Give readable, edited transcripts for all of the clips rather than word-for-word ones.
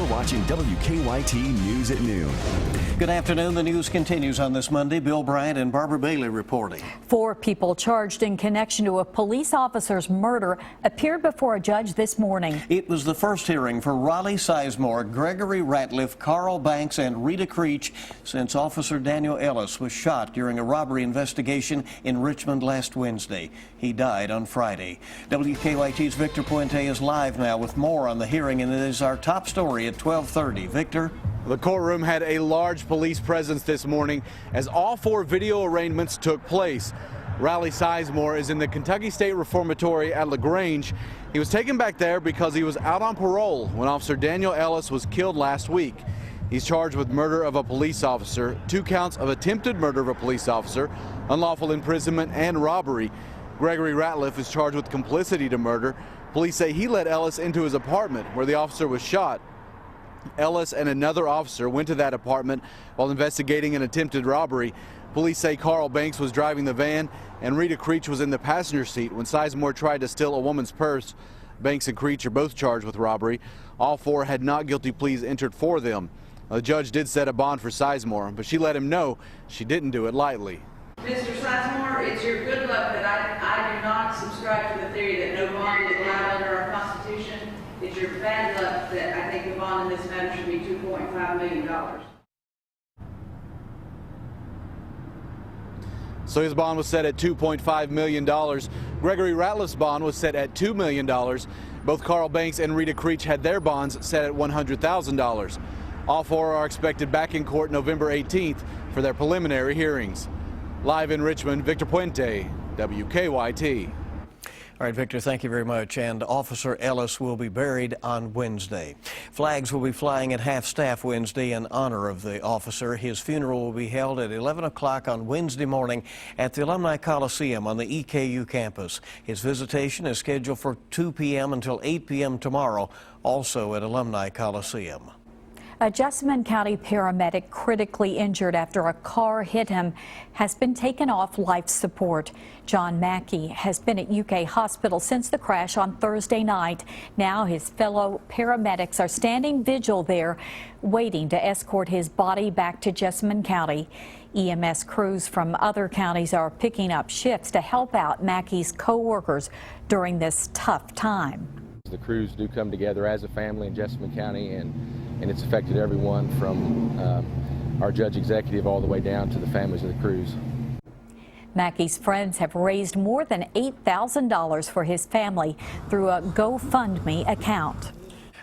You're watching WKYT News at noon. Good afternoon. The news continues on this Monday. Bill Bryant and Barbara Bailey reporting. 4 people charged in connection to a police officer's murder appeared before a judge this morning. It was the first hearing for Raleigh Sizemore, Gregory Ratliff, Carl Banks, and Rita Creech since Officer Daniel Ellis was shot during a robbery investigation in Richmond last Wednesday. He died on Friday. WKYT's Victor Puente is live now with more on the hearing, and it is our top story at 12:30. Victor? The courtroom had a large police presence this morning as all 4 video arraignments took place. Raleigh Sizemore is in the Kentucky State Reformatory at LaGrange. He was taken back there because he was out on parole when Officer Daniel Ellis was killed last week. He's charged with murder of a police officer, 2 counts of attempted murder of a police officer, unlawful imprisonment, and robbery. Gregory Ratliff is charged with complicity to murder. Police say he led Ellis into his apartment where the officer was shot. Ellis and another officer went to that apartment while investigating an attempted robbery. Police say Carl Banks was driving the van and Rita Creech was in the passenger seat when Sizemore tried to steal a woman's purse. Banks and Creech are both charged with robbery. All 4 had not guilty pleas entered for them. The judge did set a bond for Sizemore, but she let him know she didn't do it lightly. Mr. Sizemore, it's your good luck that I do not subscribe to the theory that no bond is allowed under our Constitution. It's your bad luck that I think the bond in this matter should be $2.5 million. So his bond was set at $2.5 million. Gregory Ratliff's bond was set at $2 million. Both Carl Banks and Rita Creech had their bonds set at $100,000. All 4 are expected back in court November 18th for their preliminary hearings. Live in Richmond, Victor Puente, WKYT. All right, Victor, thank you very much. And Officer Ellis will be buried on Wednesday. Flags will be flying at half-staff Wednesday in honor of the officer. His funeral will be held at 11 o'clock on Wednesday morning at the Alumni Coliseum on the EKU campus. His visitation is scheduled for 2 p.m. until 8 p.m. tomorrow, also at Alumni Coliseum. A Jessamine County paramedic critically injured after a car hit him has been taken off life support. John Mackey has been at UK Hospital since the crash on Thursday night. Now his fellow paramedics are standing vigil there, waiting to escort his body back to Jessamine County. EMS crews from other counties are picking up shifts to help out Mackey's co-workers during this tough time. The crews do come together as a family in Jessamine County, and it's affected everyone from our judge executive all the way down to the families of the crews. Mackey's friends have raised more than $8,000 for his family through a GoFundMe account.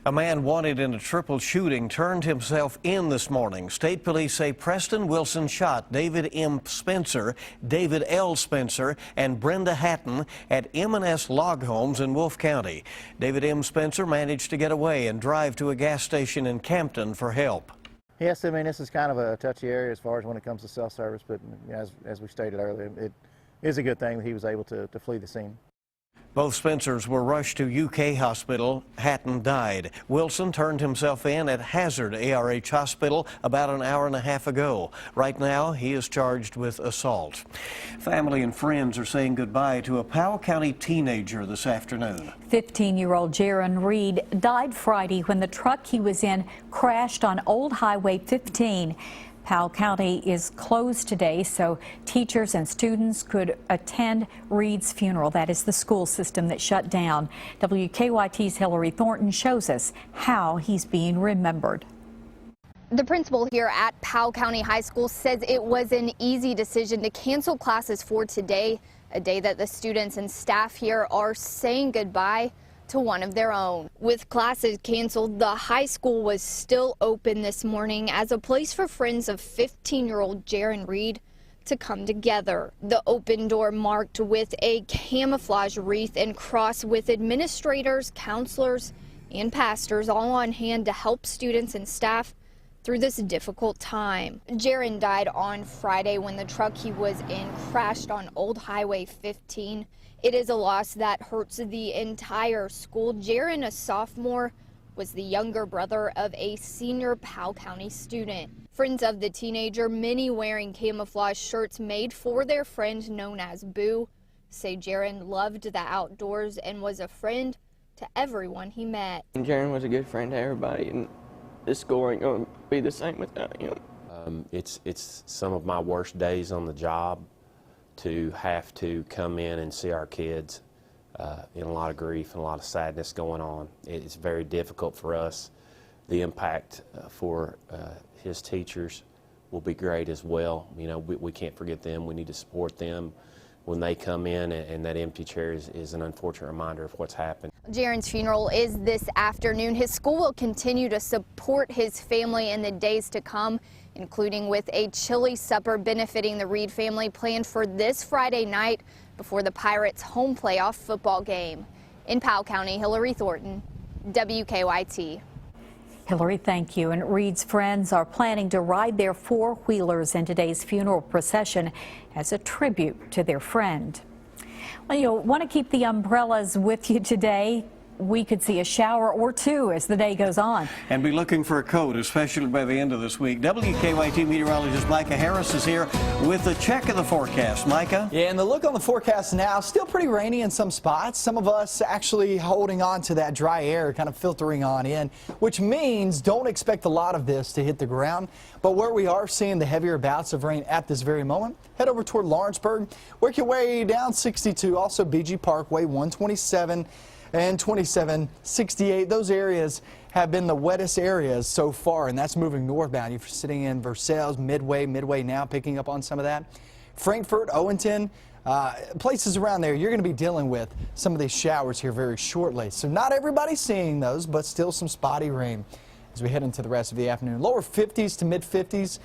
A man wanted in a triple shooting turned himself in this morning. State police say Preston Wilson shot David M. Spencer, David L. Spencer, and Brenda Hatton at M&S Log Homes in Wolfe County. David M. Spencer managed to get away and drive to a gas station in Campton for help. Yes, I mean, this is kind of a touchy area as far as when it comes to self-service, but as we stated earlier, it is a good thing that he was able to flee the scene. Both Spencers were rushed to UK Hospital. Hatton died. Wilson turned himself in at Hazard ARH Hospital about an hour and a half ago. Right now, he is charged with assault. Family and friends are saying goodbye to a Powell County teenager this afternoon. 15-year-old Jaren Reed died Friday when the truck he was in crashed on Old Highway 15. Powell County is closed today, so teachers and students could attend Reed's funeral. That is the school system that shut down. WKYT's Hillary Thornton shows us how he's being remembered. The principal here at Powell County High School says it was an easy decision to cancel classes for today, a day that the students and staff here are saying goodbye to one of their own. With classes canceled, the high school was still open this morning as a place for friends of 15-year-old Jaren Reed to come together. The open door marked with a camouflage wreath and cross with administrators, counselors, and pastors all on hand to help students and staff through this difficult time. Jaren died on Friday when the truck he was in crashed on Old Highway 15. It is a loss that hurts the entire school. Jaren, a sophomore, was the younger brother of a senior Powell County student. Friends of the teenager, many wearing camouflage shirts made for their friend known as Boo, say Jaren loved the outdoors and was a friend to everyone he met. Jaren was a good friend to everybody, and this school ain't going to be the same without him. It's some of my worst days on the job to have to come in and see our kids in a lot of grief and a lot of sadness going on. It's very difficult for us. The impact for his teachers will be great as well. You know, we can't forget them. We need to support them when they come in, and that empty chair is an unfortunate reminder of what's happened. Jaren's funeral is this afternoon. His school will continue to support his family in the days to come, including with a chili supper benefiting the Reed family planned for this Friday night before the Pirates' home playoff football game. In Powell County, Hillary Thornton, WKYT. Hillary, thank you. And Reed's friends are planning to ride their four-wheelers in today's funeral procession as a tribute to their friend. Well, you'll want to keep the umbrellas with you today. We could see a shower or two as the day goes on. And be looking for a coat, especially by the end of this week. WKYT meteorologist Micah Harris is here with a check of the forecast. Micah? Yeah, and the look on the forecast now, still pretty rainy in some spots. Some of us actually holding on to that dry air, kind of filtering on in, which means don't expect a lot of this to hit the ground. But where we are seeing the heavier bouts of rain at this very moment, head over toward Lawrenceburg. Work your way down 62, also BG Parkway, 127. And 27, 68, those areas have been the wettest areas so far, and that's moving northbound. You're sitting in Versailles, Midway now picking up on some of that. Frankfort, Owenton, places around there, you're going to be dealing with some of these showers here very shortly. So not everybody's seeing those, but still some spotty rain as we head into the rest of the afternoon. Lower 50s to mid 50s.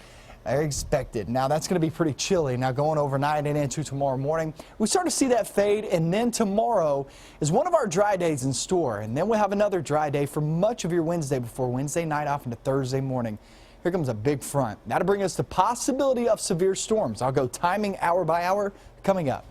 Are expected. Now that's going to be pretty chilly. Now going overnight and into tomorrow morning, we start to see that fade, and then tomorrow is one of our dry days in store, and then we'll have another dry day for much of your Wednesday before Wednesday night off into Thursday morning. Here comes a big front. That'll bring us the possibility of severe storms. I'll go timing hour by hour coming up.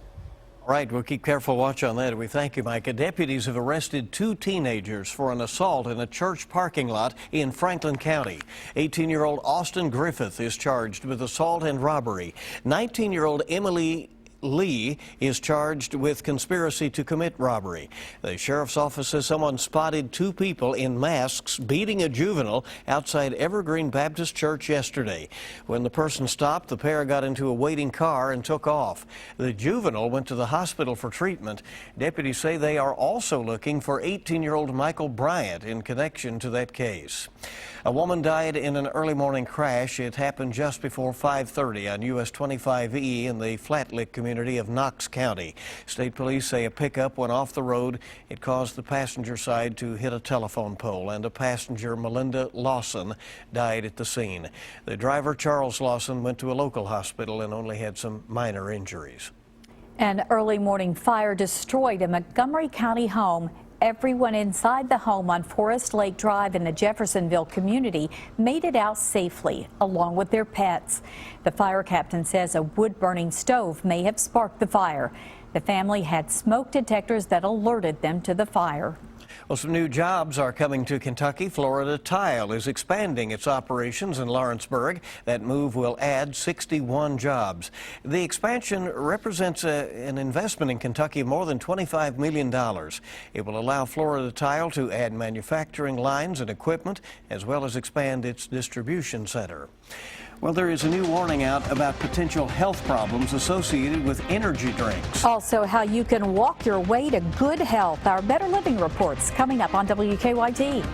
All right, we'll keep careful watch on that. We thank you, Micah. Deputies have arrested 2 teenagers for an assault in a church parking lot in Franklin County. 18-year-old Austin Griffith is charged with assault and robbery. 19-year-old Emily Lee is charged with conspiracy to commit robbery. The sheriff's office says someone spotted 2 people in masks beating a juvenile outside Evergreen Baptist Church yesterday. When the person stopped, the pair got into a waiting car and took off. The juvenile went to the hospital for treatment. Deputies say they are also looking for 18-year-old Michael Bryant in connection to that case. A woman died in an early morning crash. It happened just before 5:30 on US 25E in the Flat Lick community of Knox County. State police say a pickup went off the road. It caused the passenger side to hit a telephone pole, and a passenger, Melinda Lawson, died at the scene. The driver, Charles Lawson, went to a local hospital and only had some minor injuries. An early morning fire destroyed a Montgomery County home. Everyone inside the home on Forest Lake Drive in the Jeffersonville community made it out safely, along with their pets. The fire captain says a wood-burning stove may have sparked the fire. The family had smoke detectors that alerted them to the fire. Well, some new jobs are coming to Kentucky. Florida Tile is expanding its operations in Lawrenceburg. That move will add 61 jobs. The expansion represents an investment in Kentucky of more than $25 million. It will allow Florida Tile to add manufacturing lines and equipment, as well as expand its distribution center. Well, there is a new warning out about potential health problems associated with energy drinks. Also, how you can walk your way to good health. Our Better Living reports coming up on WKYT.